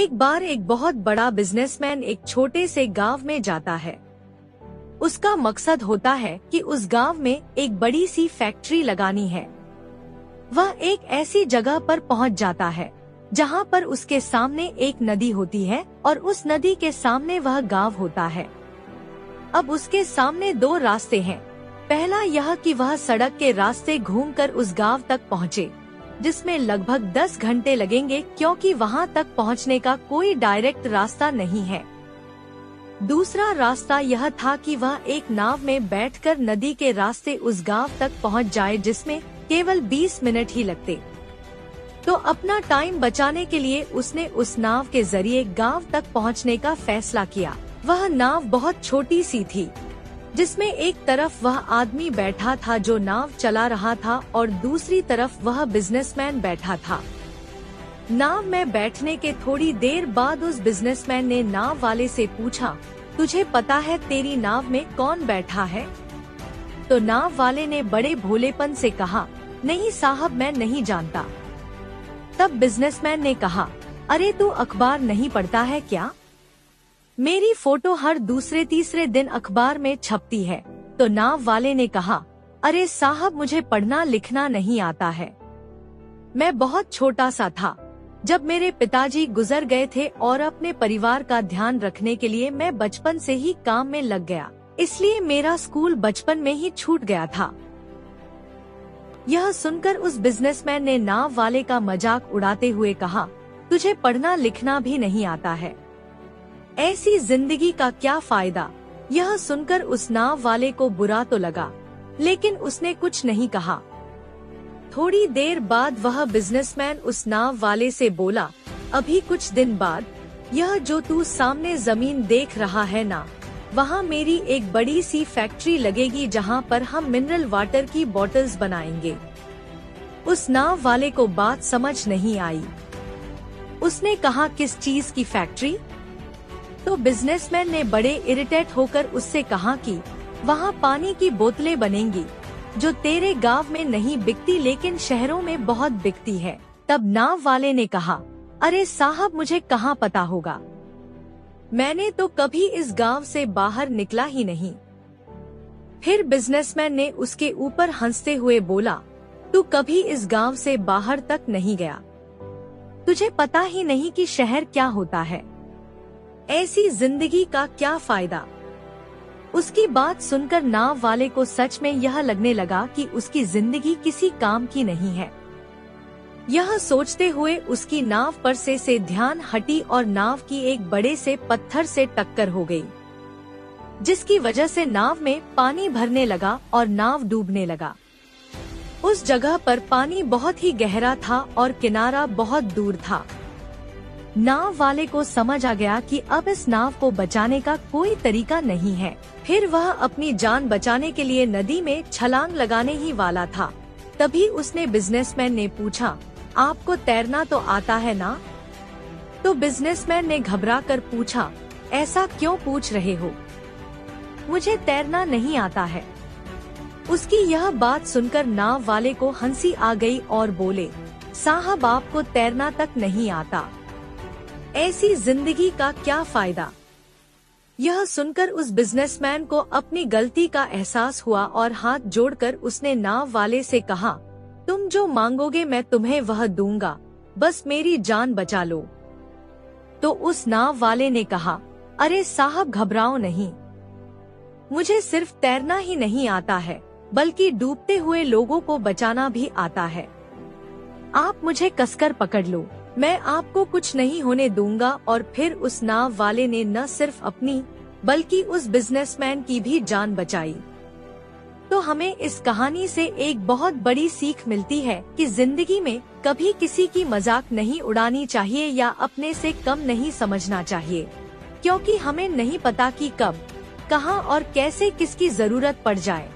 एक बार एक बहुत बड़ा बिजनेसमैन एक छोटे से गांव में जाता है। उसका मकसद होता है कि उस गांव में एक बड़ी सी फैक्ट्री लगानी है। वह एक ऐसी जगह पर पहुंच जाता है जहां पर उसके सामने एक नदी होती है और उस नदी के सामने वह गांव होता है। अब उसके सामने दो रास्ते हैं। पहला यह कि वह सड़क के रास्ते घूमकर उस गांव तक पहुंचे, जिसमें लगभग 10 घंटे लगेंगे क्योंकि वहां तक पहुंचने का कोई डायरेक्ट रास्ता नहीं है। दूसरा रास्ता यह था कि वह एक नाव में बैठकर नदी के रास्ते उस गांव तक पहुंच जाए, जिसमें केवल 20 मिनट ही लगते। तो अपना टाइम बचाने के लिए उसने उस नाव के जरिए गांव तक पहुंचने का फैसला किया। वह नाव बहुत छोटी सी थी, जिसमें एक तरफ वह आदमी बैठा था जो नाव चला रहा था और दूसरी तरफ वह बिजनेसमैन बैठा था। नाव में बैठने के थोड़ी देर बाद उस बिजनेसमैन ने नाव वाले से पूछा, तुझे पता है तेरी नाव में कौन बैठा है? तो नाव वाले ने बड़े भोलेपन से कहा, नहीं साहब, मैं नहीं जानता। तब बिजनेसमैन ने कहा, अरे तू अखबार नहीं पढ़ता है क्या? मेरी फोटो हर दूसरे तीसरे दिन अखबार में छपती है। तो नाव वाले ने कहा, अरे साहब, मुझे पढ़ना लिखना नहीं आता है। मैं बहुत छोटा सा था जब मेरे पिताजी गुजर गए थे और अपने परिवार का ध्यान रखने के लिए मैं बचपन से ही काम में लग गया, इसलिए मेरा स्कूल बचपन में ही छूट गया था। यह सुनकर उस बिजनेसमैन ने नाव वाले का मजाक उड़ाते हुए कहा, तुझे पढ़ना लिखना भी नहीं आता है, ऐसी जिंदगी का क्या फायदा? यह सुनकर उस नाव वाले को बुरा तो लगा, लेकिन उसने कुछ नहीं कहा। थोड़ी देर बाद वह बिजनेसमैन उस नाव वाले से बोला, अभी कुछ दिन बाद यह जो तू सामने जमीन देख रहा है ना, वहाँ मेरी एक बड़ी सी फैक्ट्री लगेगी जहाँ पर हम मिनरल वाटर की बॉटल्स बनाएंगे। उस नाव वाले को बात समझ नहीं आई। उसने कहा, किस चीज की फैक्ट्री? तो बिजनेसमैन ने बड़े इरिटेट होकर उससे कहा कि वहाँ पानी की बोतलें बनेंगी जो तेरे गांव में नहीं बिकती लेकिन शहरों में बहुत बिकती है। तब नाव वाले ने कहा, अरे साहब, मुझे कहाँ पता होगा, मैंने तो कभी इस गांव से बाहर निकला ही नहीं। फिर बिजनेसमैन ने उसके ऊपर हंसते हुए बोला, तू कभी इस गांव से बाहर तक नहीं गया, तुझे पता ही नहीं कि शहर क्या होता है, ऐसी जिंदगी का क्या फायदा? उसकी बात सुनकर नाव वाले को सच में यह लगने लगा कि उसकी जिंदगी किसी काम की नहीं है। यह सोचते हुए उसकी नाव पर से ध्यान हटी और नाव की एक बड़े से पत्थर से टक्कर हो गई, जिसकी वजह से नाव में पानी भरने लगा और नाव डूबने लगा। उस जगह पर पानी बहुत ही गहरा था और किनारा बहुत दूर था। नाव वाले को समझ आ गया कि अब इस नाव को बचाने का कोई तरीका नहीं है। फिर वह अपनी जान बचाने के लिए नदी में छलांग लगाने ही वाला था। तभी उसने बिजनेसमैन ने पूछा, आपको तैरना तो आता है ना? तो बिजनेसमैन ने घबरा कर पूछा, ऐसा क्यों पूछ रहे हो? मुझे तैरना नहीं आता है। उसकी यह बात सुनकर नाव वाले को हंसी आ गई और बोले, साहब, आपको तैरना तक नहीं आता, ऐसी जिंदगी का क्या फायदा? यह सुनकर उस बिजनेसमैन को अपनी गलती का एहसास हुआ और हाथ जोड़कर उसने नाव वाले से कहा, तुम जो मांगोगे मैं तुम्हें वह दूंगा, बस मेरी जान बचा लो। तो उस नाव वाले ने कहा, अरे साहब, घबराओ नहीं, मुझे सिर्फ तैरना ही नहीं आता है बल्कि डूबते हुए लोगों को बचाना भी आता है। आप मुझे कसकर पकड़ लो, मैं आपको कुछ नहीं होने दूंगा। और फिर उस नाव वाले ने न सिर्फ अपनी बल्कि उस बिजनेसमैन की भी जान बचाई। तो हमें इस कहानी से एक बहुत बड़ी सीख मिलती है कि जिंदगी में कभी किसी की मजाक नहीं उड़ानी चाहिए या अपने से कम नहीं समझना चाहिए, क्योंकि हमें नहीं पता कि कब, कहां और कैसे किसकी जरूरत पड़ जाए।